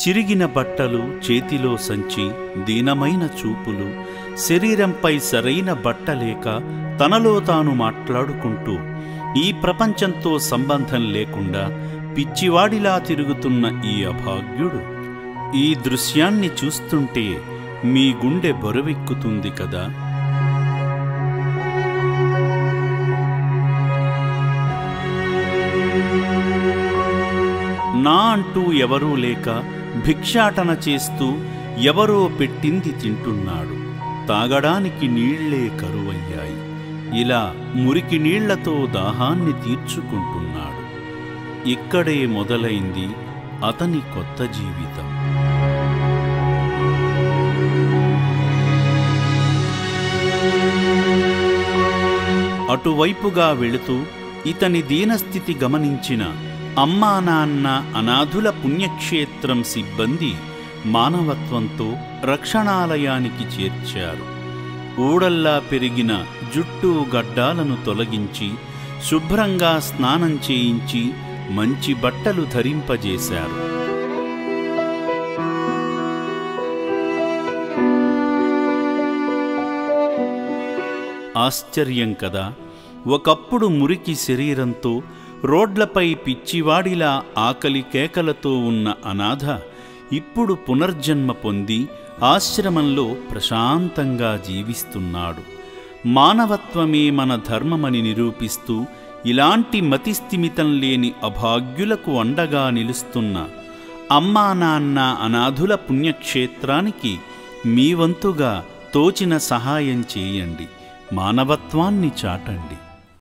చిరిగిన బట్టలు, చేతిలో సంచి, దీనమైన చూపులు, శరీరంపై సరైన బట్టలేక తనలో తాను మాట్లాడుకుంటూ ఈ ప్రపంచంతో సంబంధం లేకుండా పిచ్చివాడిలా తిరుగుతున్న ఈ అభాగ్యుడు, ఈ దృశ్యాన్ని చూస్తుంటే మీ గుండె బరువెక్కుతుంది కదా. నా అంటూ ఎవరూ లేక భిక్షాటన చేస్తూ ఎవరో పెట్టింది తింటున్నాడు. తాగడానికి నీళ్లే కరువయ్యాయి. ఇలా మురికి నీళ్లతో దాహాన్ని తీర్చుకుంటున్నాడు. ఇక్కడే మొదలైంది అతని కొత్త జీవితం. అటువైపుగా వెళుతూ ఇతని దీనస్థితి గమనించిన అమ్మా నాన్న అనాథుల పుణ్యక్షేత్రం సిబ్బంది మానవత్వంతో రక్షణాలయానికి చేర్చారు. ఊడల్లా పెరిగిన జుట్టు గడ్డాలను తొలగించి శుభ్రంగా స్నానం చేయించి మంచి బట్టలు ధరింపజేశారు. ఆశ్చర్యం కదా. ఒకప్పుడు మురికి శరీరంతో రోడ్లపై పిచ్చివాడిలా ఆకలి కేకలతో ఉన్న అనాథ ఇప్పుడు పునర్జన్మ పొంది ఆశ్రమంలో ప్రశాంతంగా జీవిస్తున్నాడు. మానవత్వమే మన ధర్మమని నిరూపిస్తూ ఇలాంటి మతిస్థిమితం లేని అభాగ్యులకు అండగా నిలుస్తున్న అమ్మా నాన్న అనాథుల పుణ్యక్షేత్రానికి మీ వంతుగా తోచిన సహాయం చేయండి. మానవత్వాన్ని చాటండి.